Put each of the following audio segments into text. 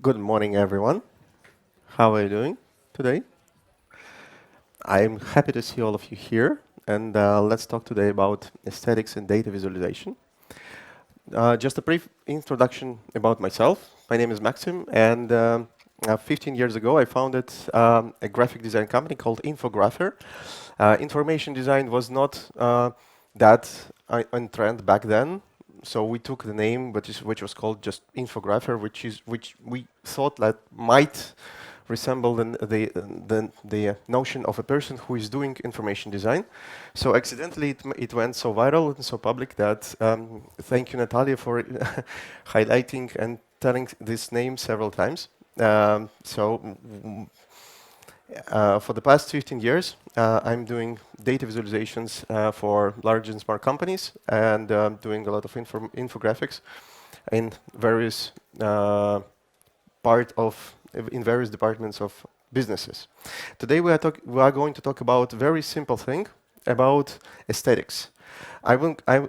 Good morning, everyone. How are you doing today? I'm happy to see all of you here, and let's talk today about aesthetics and data visualization. Just a brief introduction about myself. My name is Maxim, and 15 years ago, I founded a graphic design company called Infographer. Information design was not that on trend back then, so we took the name, which was called just Infographer, which we thought that might resemble the notion of a person who is doing information design. So accidentally, it went so viral and so public that thank you, Natalia, for highlighting and telling this name several times. For the past 15 years, I'm doing data visualizations for large and smart companies and doing a lot of infographics in various in various departments of businesses. Today we are going to talk about a very simple thing about aesthetics. I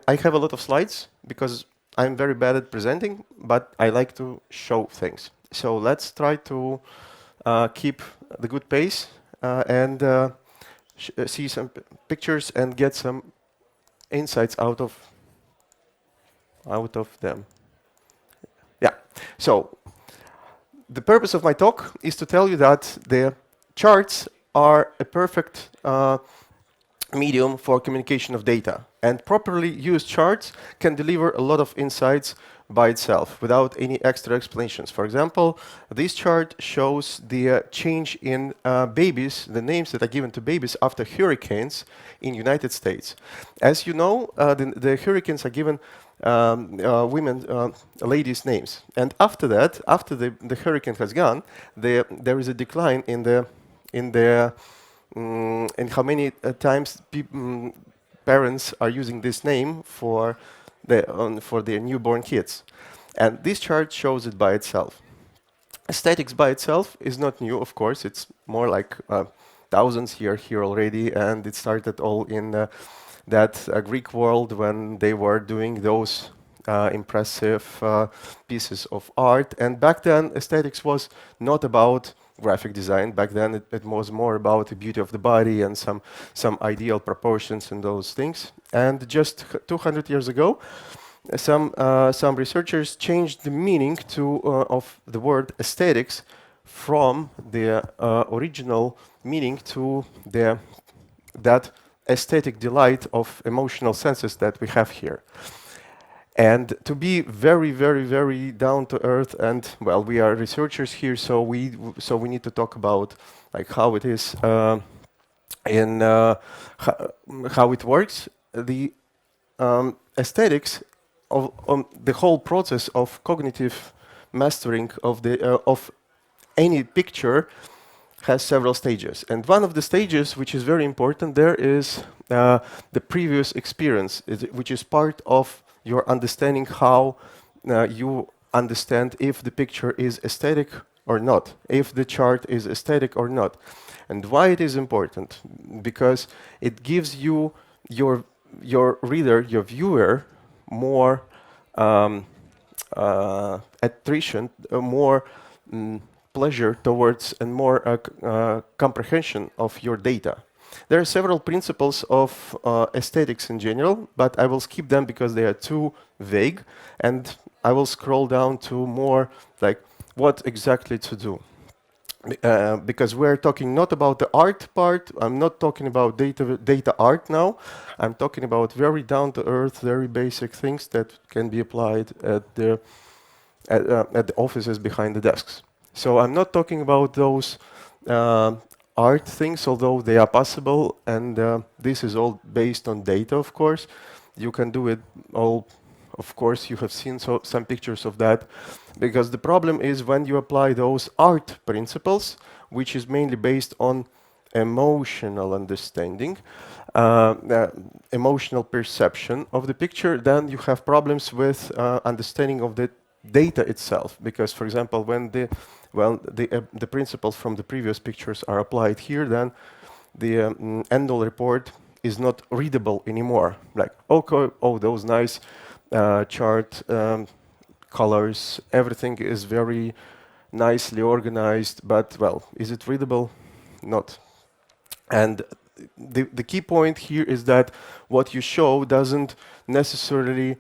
have a lot of slides because I'm very bad at presenting, but I like to show things. So let's try to keep the good pace and see some pictures and get some insights out of them. Yeah. So the purpose of my talk is to tell you that the charts are a perfect medium for communication of data. And properly used charts can deliver a lot of insights by itself without any extra explanations. For example, this chart shows the change in babies, the names that are given to babies after hurricanes in United States. As you know, the hurricanes are given ladies' names. And after that, after the hurricane has gone, there is a decline in how many times parents are using this name for their newborn kids. And this chart shows it by itself. Aesthetics by itself is not new, of course. It's more like thousands here already, and it started all in that Greek world when they were doing those impressive pieces of art. And back then, aesthetics was not about graphic design. Back then, it was more about the beauty of the body and some ideal proportions and those things. And just 200 years ago, some researchers changed the meaning of the word aesthetics from the original meaning to that aesthetic delight of emotional senses that we have here. And to be very, very, very down to earth, and well, we are researchers here, so we need to talk about like how it is how it works. The aesthetics of the whole process of cognitive mastering of any picture has several stages, and one of the stages which is very important there is the previous experience, which is part of your understanding how you understand if the picture is aesthetic or not, if the chart is aesthetic or not. And why it is important? Because it gives you, your reader, your viewer, more attrition, more pleasure towards and more comprehension of your data. There are several principles of aesthetics in general, but I will skip them because they are too vague, and I will scroll down to more like what exactly to do. Because we're talking not about the art part, I'm not talking about data art now, I'm talking about very down-to-earth, very basic things that can be applied at the offices behind the desks. So I'm not talking about those art things, although they are possible, and this is all based on data, of course. You can do it all, of course, you have seen some pictures of that, because the problem is when you apply those art principles, which is mainly based on emotional understanding, emotional perception of the picture, then you have problems with understanding of the data itself, because, for example, when the principles from the previous pictures are applied here, then the annual report is not readable anymore. Like, okay, oh, those nice chart colors, everything is very nicely organized, but well, is it readable? Not. And the key point here is that what you show doesn't necessarily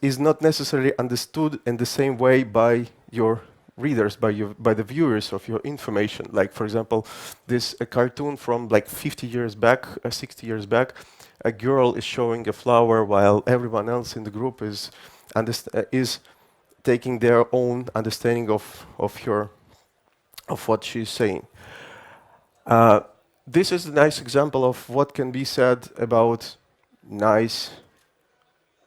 is not necessarily understood in the same way by your readers, by the viewers of your information. Like, for example, this a cartoon from like 50 years back, 60 years back, a girl is showing a flower while everyone else in the group is taking their own understanding of what she's saying. This is a nice example of what can be said about nice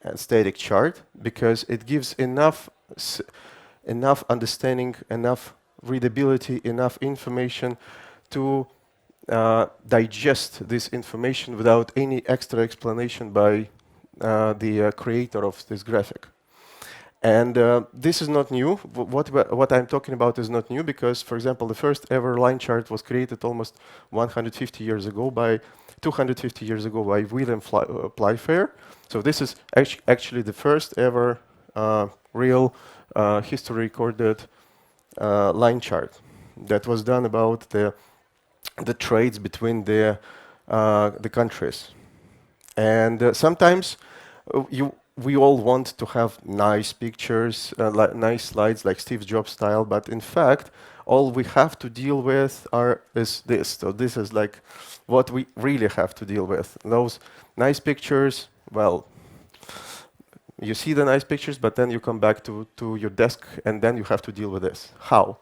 and static chart, because it gives enough understanding, enough readability, enough information to digest this information without any extra explanation by the creator of this graphic. And this is not new. What I'm talking about is not new, because, for example, the first ever line chart was created almost 250 years ago by William Playfair. So this is actually the first ever real history recorded line chart that was done about the trades between the countries. And sometimes we all want to have nice pictures, nice slides like Steve Jobs style, but in fact, all we have to deal with is this. So this is like what we really have to deal with. Those nice pictures, well, you see the nice pictures, but then you come back to your desk and then you have to deal with this. How?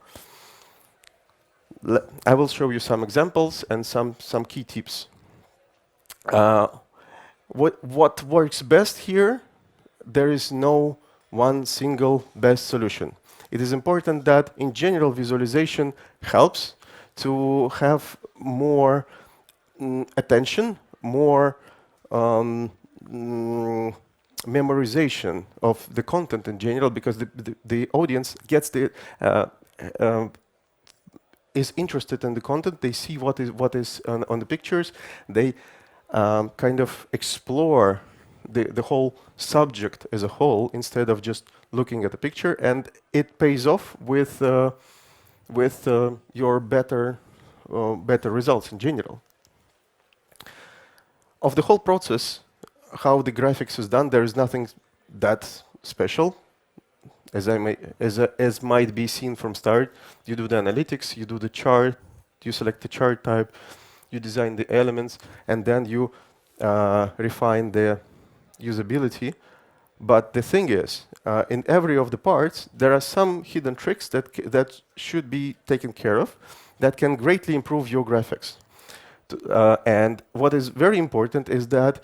I will show you some examples and some key tips. What works best here? There is no one single best solution. It is important that in general visualization helps to have more attention, more memorization of the content in general, because the audience gets is interested in the content. They see what is on the pictures. They kind of explore the whole subject as a whole instead of just looking at the picture, and it pays off with your better results in general. Of the whole process, how the graphics is done, there is nothing that special, as might be seen from start. You do the analytics, you do the chart, you select the chart type, you design the elements, and then you refine the usability. But the thing is, in every of the parts, there are some hidden tricks that should be taken care of that can greatly improve your graphics. And what is very important is that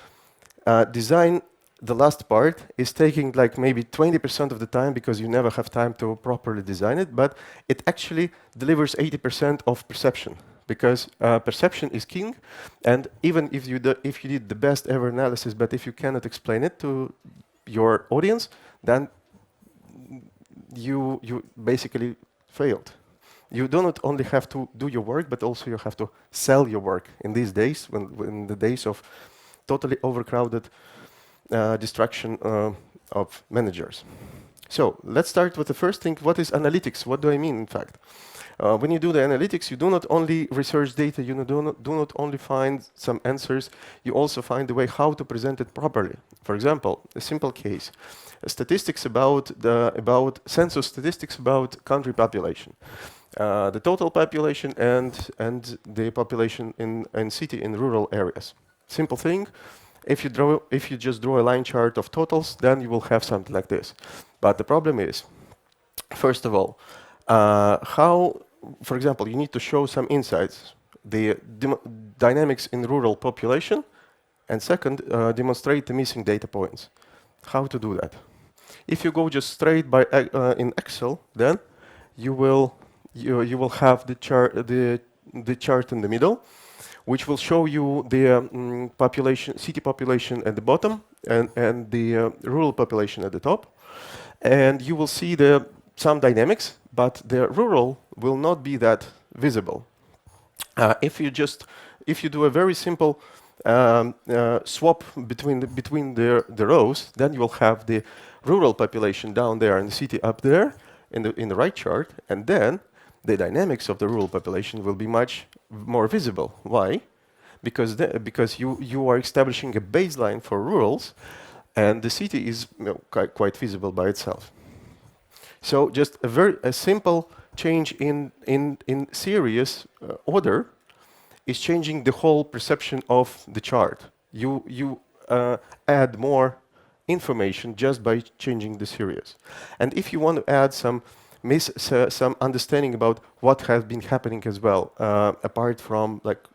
design, the last part, is taking like maybe 20% of the time, because you never have time to properly design it, but it actually delivers 80% of perception, because perception is king. And even if you did the best ever analysis, but if you cannot explain it to your audience, then you basically failed. You do not only have to do your work, but also you have to sell your work in these days, in the days of totally overcrowded distraction of managers. So let's start with the first thing. What is analytics? What do I mean, in fact? When you do the analytics, you do not only research data, you do not only find some answers, you also find a way how to present it properly. For example, a simple case, statistics about census statistics about country population, the total population and the population in city and rural areas. Simple thing. If you just draw a line chart of totals, then you will have something like this. But the problem is, first of all, how, for example, you need to show some insights, the dynamics in rural population, and second, demonstrate the missing data points. How to do that? If you go just straight by in Excel, then you will have the chart in the middle, which will show you the city population at the bottom and the rural population at the top, and you will see some dynamics, but the rural will not be that visible. If you do a very simple swap between the rows, then you will have the rural population down there and the city up there, in the right chart, and then the dynamics of the rural population will be much more visible. Why? Because you are establishing a baseline for rurals, and the city is quite visible by itself. So just a simple change in series order is changing the whole perception of the chart. You add more information just by changing the series. And if you want to add some understanding about what has been happening as well, apart from like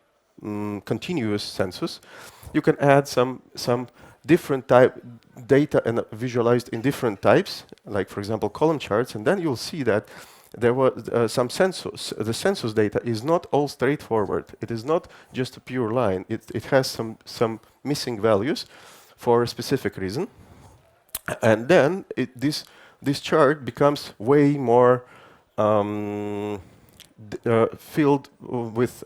continuous census, you can add some different type data and visualized in different types, like for example column charts, and then you'll see that there was some census. The census data is not all straightforward. It is not just a pure line. It has some missing values for a specific reason, and then this chart becomes way more filled with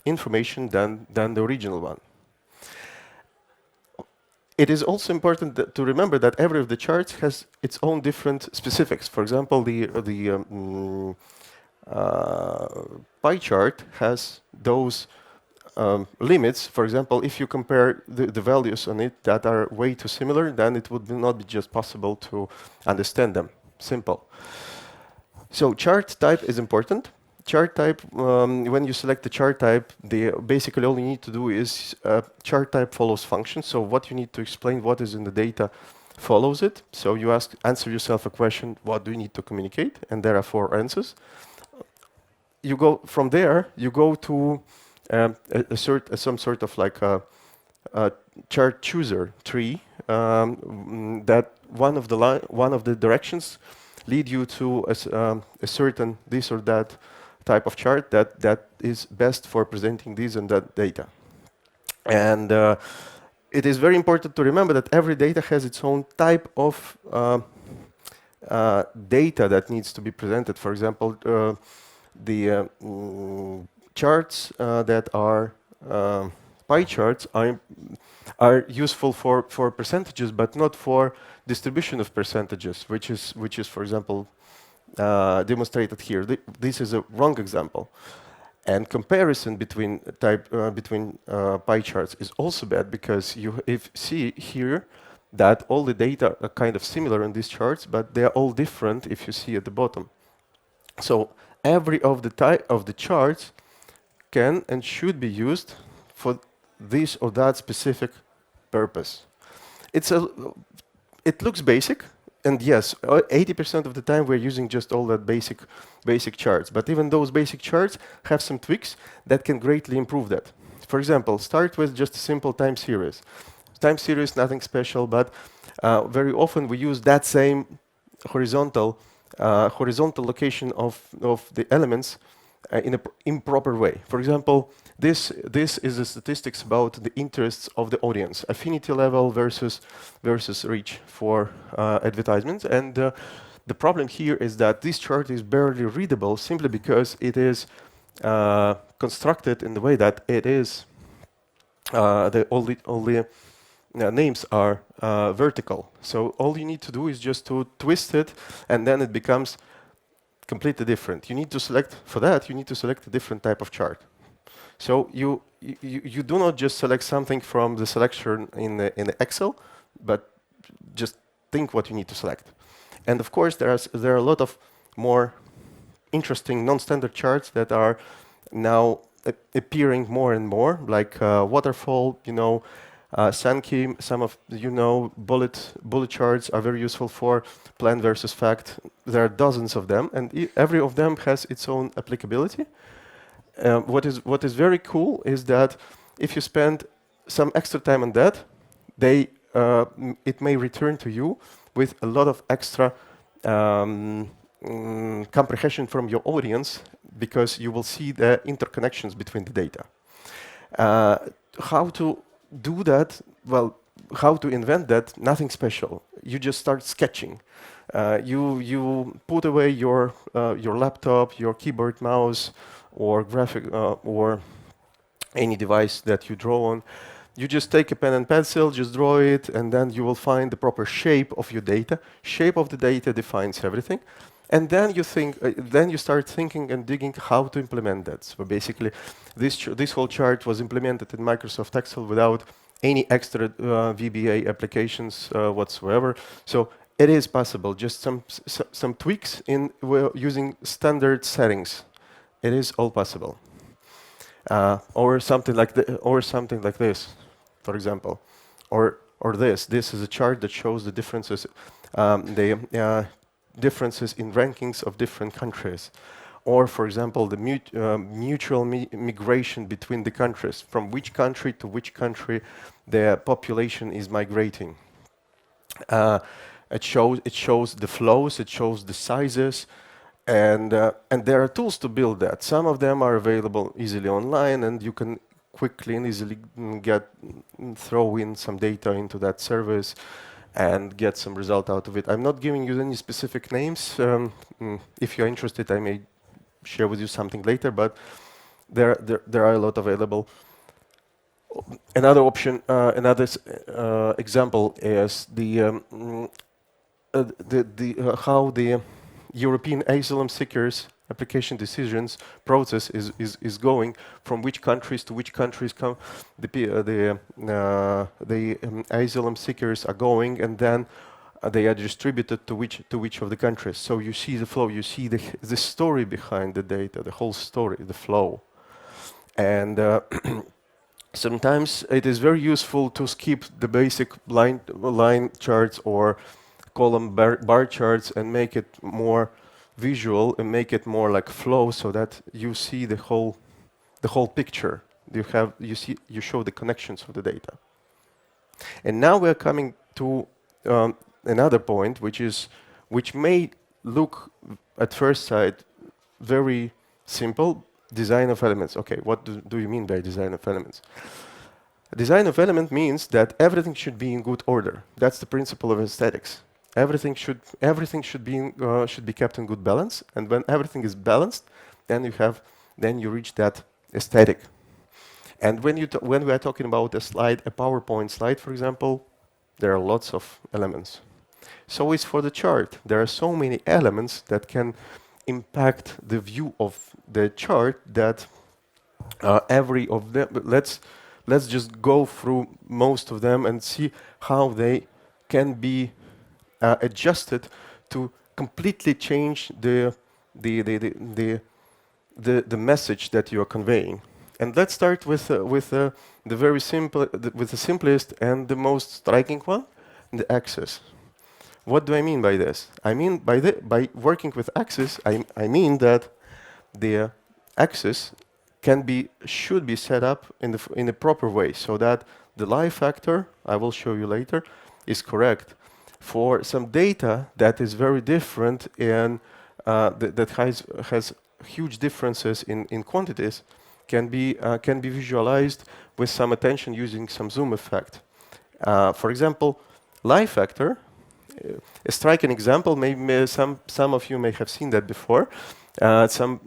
information than the original one. It is also important to remember that every of the charts has its own different specifics. For example, the pie chart has those limits. For example, if you compare the values on it that are way too similar, then it would not be just possible to understand them. Simple. So chart type is important. Chart type, when you select the chart type, basically all you need to do is chart type follows function. So what you need to explain what is in the data follows it. So you answer yourself a question, what do you need to communicate? And there are 4 answers. You go from there, you go to some sort of like a chart chooser tree that one of the directions lead you to a certain this or that type of chart that is best for presenting this and that data. And it is very important to remember that every data has its own type of data that needs to be presented. For example, the charts that are pie charts are useful for percentages, but not for distribution of percentages, which is for example demonstrated here. This is a wrong example, and comparison between pie charts is also bad, because you see here that all the data are kind of similar in these charts, but they are all different if you see at the bottom. So every of the charts can and should be used for this or that specific purpose. It looks basic, and yes, 80% of the time we're using just all that basic charts. But even those basic charts have some tweaks that can greatly improve that. For example, start with just a simple time series. Time series, nothing special, but very often we use that same horizontal location of the elements in an improper way. For example, this is the statistics about the interests of the audience, affinity level versus reach for advertisements. And the problem here is that this chart is barely readable simply because it is constructed in the way that it is all the names are vertical. So all you need to do is just to twist it, and then it becomes completely different. You need to select, for that, you need to select a different type of chart. So you do not just select something from the selection in the Excel, but just think what you need to select. And of course, there are a lot of more interesting non-standard charts that are now appearing more and more, like waterfall, Sankey, some of bullet charts are very useful for plan versus fact. There are dozens of them, and every of them has its own applicability. What is very cool is that if you spend some extra time on that, it may return to you with a lot of extra comprehension from your audience, because you will see the interconnections between the data. How to do that? Well, how to invent that? Nothing special. You just start sketching. You put away your laptop, your keyboard, mouse, or graphic, or any device that you draw on. You just take a pen and pencil, just draw it, and then you will find the proper shape of your data. Shape of the data defines everything. And then you think, then you start thinking and digging how to implement that. So basically, this whole chart was implemented in Microsoft Excel without any extra VBA applications whatsoever. So it is possible. Just some tweaks in using standard settings. It is all possible. Or something like this, for example, or this. This is a chart that shows the differences, differences in rankings of different countries, or for example, the mutual migration between the countries, from which country to which country the population is migrating. It shows the flows, it shows the sizes, and there are tools to build that. Some of them are available easily online, and you can quickly and easily throw in some data into that service and get some result out of it. I'm not giving you any specific names. If you're interested, I may share with you something later, but there are a lot available. Another option, another example is how the European asylum seekers application decisions process is going, from which countries to which countries come the asylum seekers are going, and then they are distributed to which of the countries. So you see the flow, you see the story behind the data, the whole story, the flow. And sometimes it is very useful to skip the basic line charts or column bar charts and make it more visual and make it more like flow, so that you see the whole picture. You show the connections of the data. And now we're coming to another point, which may look at first sight very simple: design of elements. Okay, what do you mean by design of elements? Design of element means that everything should be in good order. That's the principle of aesthetics. Everything should be kept in good balance, and when everything is balanced, then you reach that aesthetic. And when we are talking about a PowerPoint slide, for example, there are lots of elements. So it's for the chart. There are so many elements that can impact the view of the chart that every of them. Let's just go through most of them and see how they can be adjusted to completely change the message that you are conveying. And let's start with the very simple, with the simplest and the most striking one, the axis. What do I mean by this? I mean by working with axis, I mean that the axis should be set up in a proper way, so that the lie factor, I will show you later, is correct. For some data that is very different and that has huge differences in quantities, can be visualized with some attention using some zoom effect. For example, lie factor. A striking example. Maybe some of you may have seen that before. Some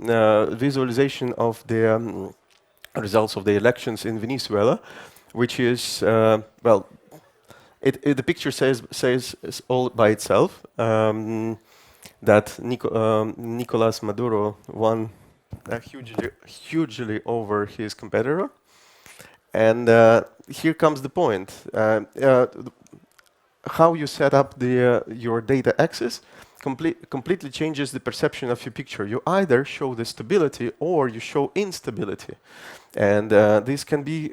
visualization of the results of the elections in Venezuela, which is well. The picture says all by itself that Nicolas Maduro won hugely over his competitor. And here comes the point. How you set up your data axis completely changes the perception of your picture. You either show the stability or you show instability. And this can be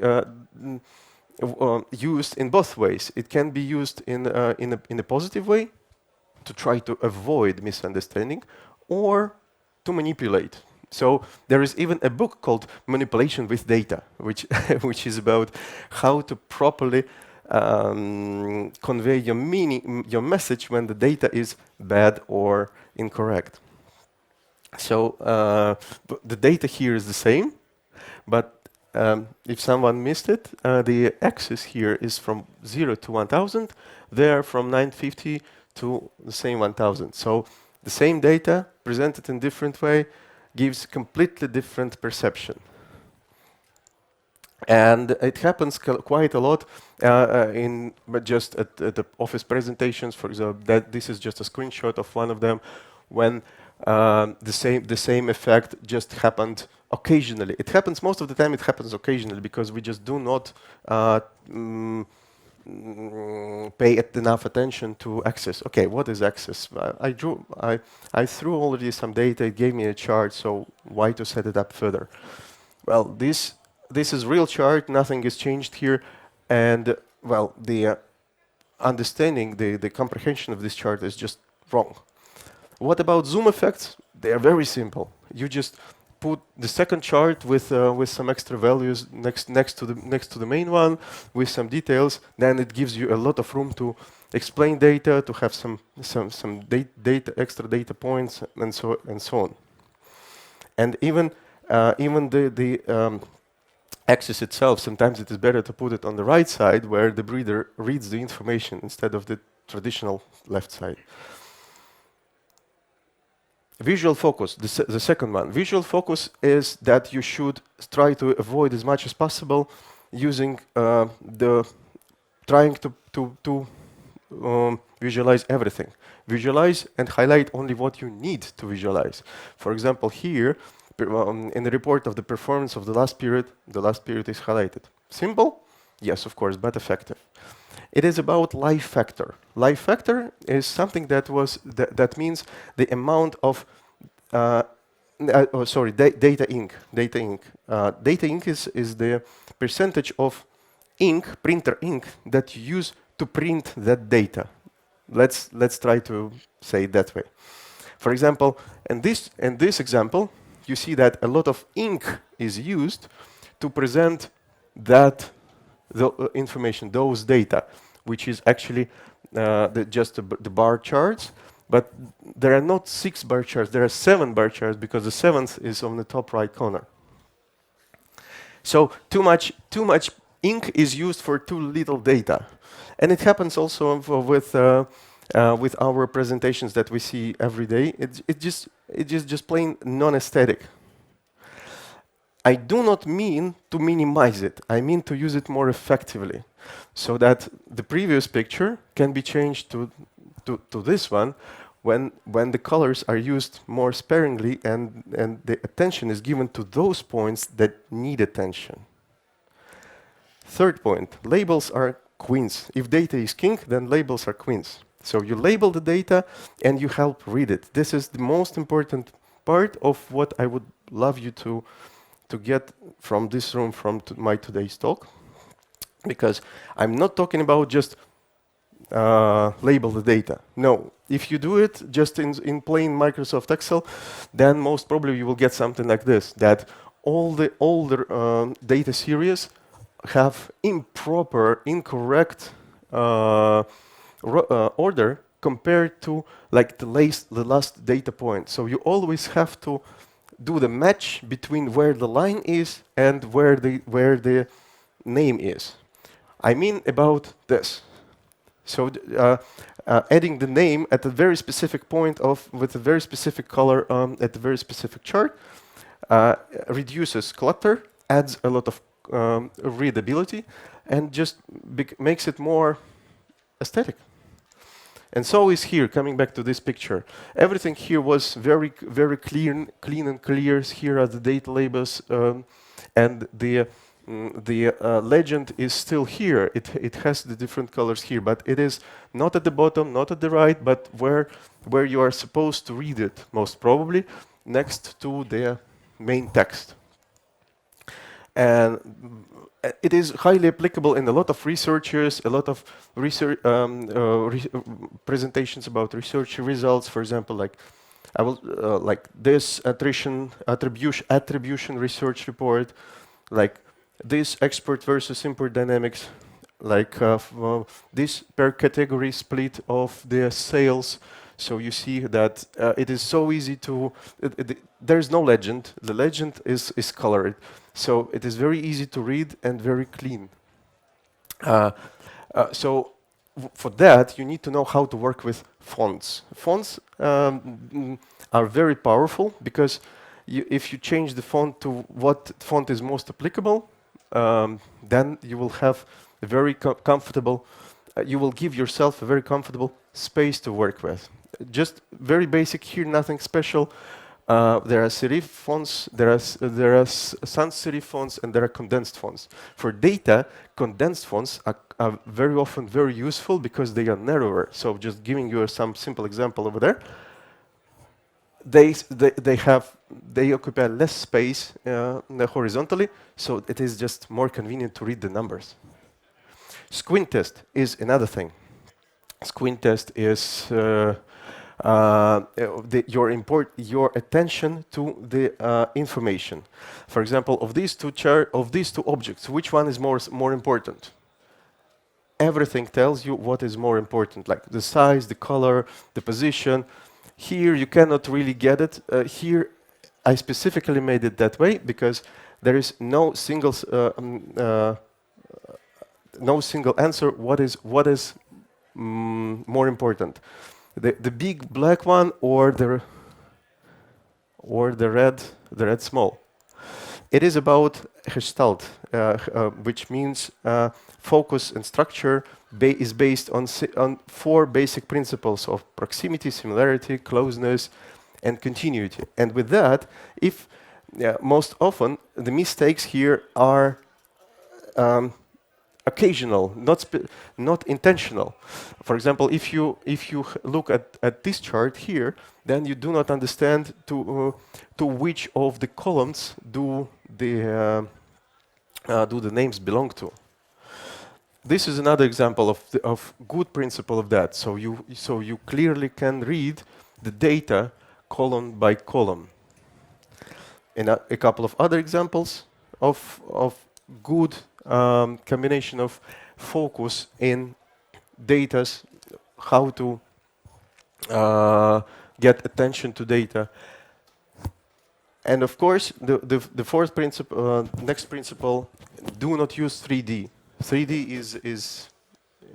used in both ways. It can be used in a positive way to try to avoid misunderstanding, or to manipulate. So there is even a book called Manipulation with Data, which is about how to properly convey your meaning, your message, when the data is bad or incorrect. So the data here is the same, but if someone missed it, the axis here is from 0 to 1000, there from 950 to the same 1000. So the same data presented in different way gives completely different perception. And it happens quite a lot but just at the office presentations. For example, that this is just a screenshot of one of them, when The same effect just happened occasionally. It happens most of the time. It happens occasionally because we just do not mm, pay enough attention to access. Okay, what is access? I threw already some data. It gave me a chart. So why to set it up further? Well, this is real chart. Nothing is changed here, and well, the understanding, the comprehension of this chart is just wrong. What about zoom effects? They are very simple. You just put the second chart with some extra values next to the main one with some details. Then it gives you a lot of room to explain data, to have some extra data points, and so on. And even the axis itself, sometimes it is better to put it on the right side where the breeder reads the information instead of the traditional left side. Visual focus, the second one. Visual focus is that you should try to avoid as much as possible using trying to visualize everything. Visualize and highlight only what you need to visualize. For example, here, in the report of the performance of the last period is highlighted. Simple? Yes, of course, but effective. It is about life factor. Life factor is something that means the amount of data ink. Data ink. Data ink is the percentage of ink, printer ink, that you use to print that data. Let's try to say it that way. For example, in this example, you see that a lot of ink is used to present the information, those data, which is actually just the bar charts. But there are not 6 bar charts, there are 7 bar charts because the 7th is on the top right corner. So too much ink is used for too little data. And it happens also with our presentations that we see every day. It's just plain non-aesthetic. I do not mean to minimize it. I mean to use it more effectively, so that the previous picture can be changed to this one when the colors are used more sparingly and the attention is given to those points that need attention. Third point, labels are queens. If data is king, then labels are queens. So you label the data and you help read it. This is the most important part of what I would love you to get from this room, from my today's talk, because I'm not talking about just label the data. No, if you do it just in plain Microsoft Excel, then most probably you will get something like this, that all the older data series have improper, incorrect order compared to like the last data point. So you always have to do the match between where the line is and where the name is. I mean about this. So adding the name at a very specific point with a very specific color at a very specific chart reduces clutter, adds a lot of readability, and just makes it more aesthetic. And so is here, coming back to this picture. Everything here was very clean and clear. Here are the data labels, and the legend is still here. It has the different colors here, but it is not at the bottom, not at the right, but where you are supposed to read it, most probably, next to the main text. And it is highly applicable in a lot of researchers, a lot of research presentations about research results. For example, like this attribution research report, like this export versus import dynamics, like this per category split of the sales. So you see that it is so easy to. There's no legend. The legend is colored. So it is very easy to read and very clean. So for that, you need to know how to work with fonts. Fonts are very powerful because if you change the font to what font is most applicable, then you will have a very comfortable, you will give yourself a very comfortable space to work with. just very basic here, nothing special. There are serif fonts, there are sans serif fonts, and there are condensed fonts. For data, condensed fonts are very often very useful because they are narrower. So just giving you some simple example over there. They occupy less space horizontally, so it is just more convenient to read the numbers. Squint test is another thing. Squint test is your attention to the information. For example, of these two objects, which one is more important? Everything tells you what is more important, like the size, the color, the position. Here you cannot really get it. Here I specifically made it that way because there is no single answer. What is more important, the big black one or the red small? It is about Gestalt, which means focus and structure is based on 4 basic principles of proximity, similarity, closeness, and continuity. And with that, most often the mistakes here are occasional, not intentional. For example, if you look at this chart here, then you do not understand to which of the columns do the names belong to. This is another example of good principle of that. So you clearly can read the data column by column. And a couple of other examples of good combination of focus in data, how to get attention to data. And of course, the fourth principle, next principle, do not use 3D. 3D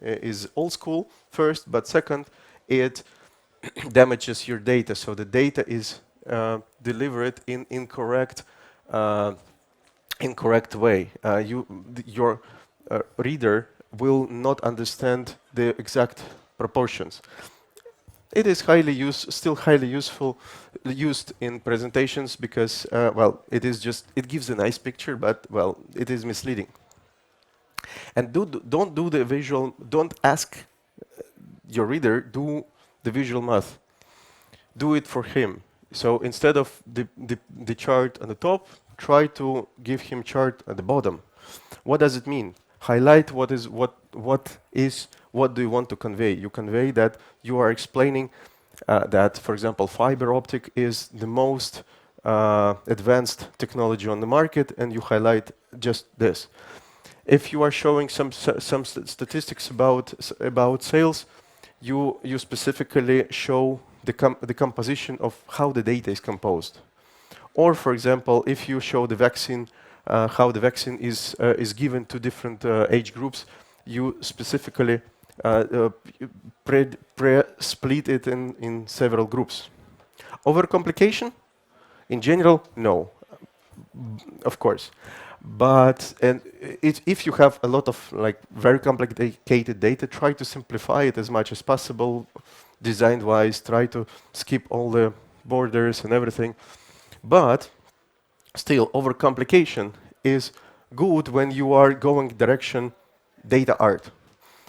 is old school first, but second, it damages your data. So the data is delivered in incorrect way. Your reader will not understand the exact proportions. It is still highly used in presentations because, it gives a nice picture, but it is misleading. And don't do the visual. Don't ask your reader do the visual math. Do it for him. So instead of the chart on the top, try to give him chart at the bottom. What does it mean? Highlight what do you want to convey? You convey that you are explaining that, for example, fiber optic is the most advanced technology on the market, and you highlight just this. If you are showing some statistics about sales, you specifically show the composition of how the data is composed. Or, for example, if you show the vaccine, how the vaccine is given to different age groups, you specifically split it in several groups. Overcomplication? In general, no, of course. But if you have a lot of very complicated data, try to simplify it as much as possible, design-wise. Try to skip all the borders and everything. But still, overcomplication is good when you are going direction data art.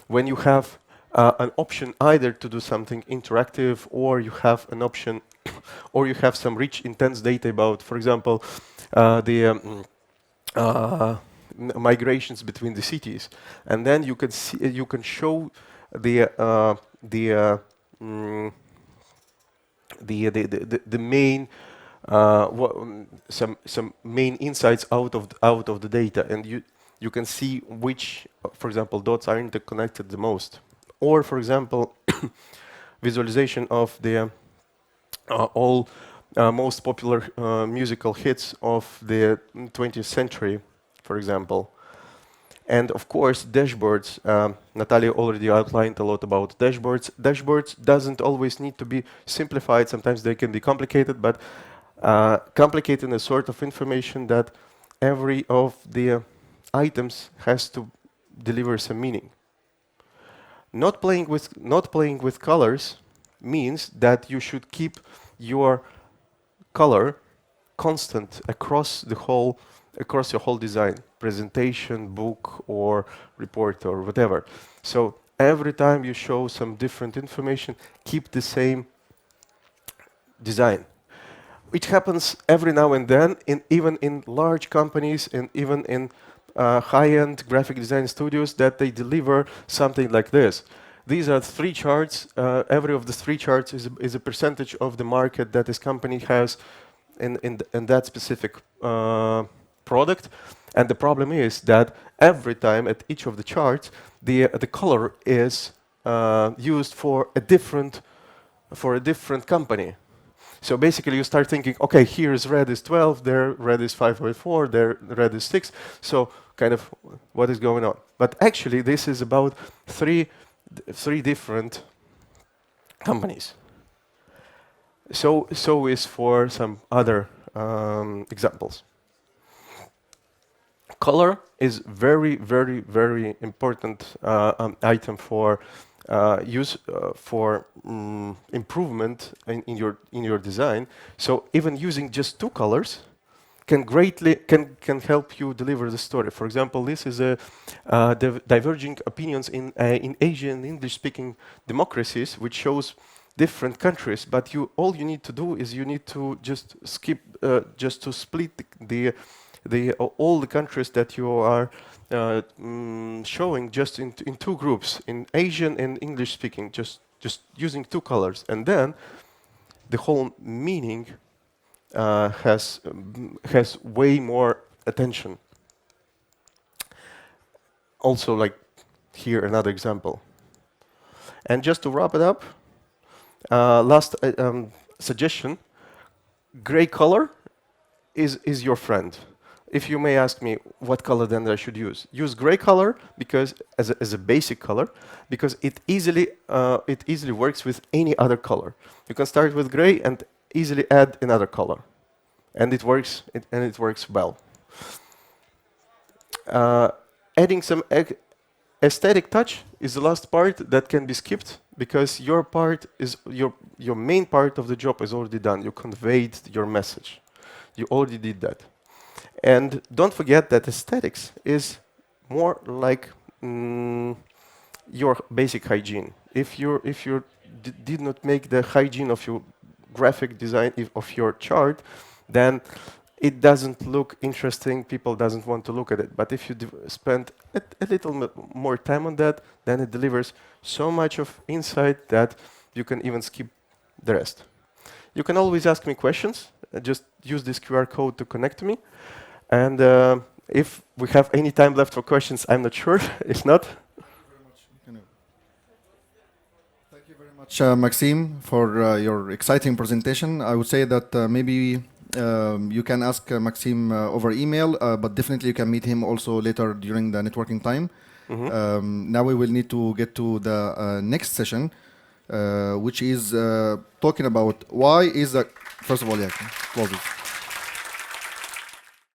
When you have an option either to do something interactive, or you have an option, or you have some rich, intense data about, for example, the migrations between the cities, and then you can show the main some main insights out of the data, and you can see which, for example, dots are interconnected the most. Or, for example, visualization of the all most popular musical hits of the 20th century, for example. And of course, dashboards. Natalia already outlined a lot about dashboards. Dashboards doesn't always need to be simplified. Sometimes they can be complicated, but complicated in a sort of information that every of the items has to deliver some meaning. Not playing with colors means that you should keep your color constant across your whole design, presentation, book, or report, or whatever. So every time you show some different information, keep the same design. It happens every now and then, even in large companies and even in high-end graphic design studios, that they deliver something like this. These are three charts. Every of the three charts is a percentage of the market that this company has in that specific product. And the problem is that every time at each of the charts, the color is used for a different company. So basically, you start thinking, okay, here is red is 12, there red is 5.4, there red is 6. So kind of what is going on? But actually, this is about three different companies. So is for some other examples. Color is very, very, very important item for use for improvement in your design. So even using just two colors can help you deliver the story. For example, this is a diverging opinions in Asian English-speaking democracies, which shows different countries. But all you need to do is you need to just split all the countries that you are showing just in two groups, in Asian and English speaking, just using two colors, and then the whole meaning has way more attention. Also, like here, another example. And just to wrap it up, last suggestion: gray color is your friend. If you may ask me what color then I should use gray color because as a basic color, because it easily works with any other color. You can start with gray and easily add another color, and it works well. Adding some aesthetic touch is the last part that can be skipped because your main part of the job is already done. You conveyed your message. You already did that. And don't forget that aesthetics is more like your basic hygiene. If you did not make the hygiene of your graphic design of your chart, then it doesn't look interesting. People doesn't want to look at it. But if you spend a little more time on that, then it delivers so much of insight that you can even skip the rest. You can always ask me questions. Just use this QR code to connect to me. And if we have any time left for questions, I'm not sure. If not, thank you very much, Maxim, for your exciting presentation. I would say that maybe you can ask Maxim over email, but definitely you can meet him also later during the networking time. Now we will need to get to the next session, which is talking about why is the... First of all, yeah, close it.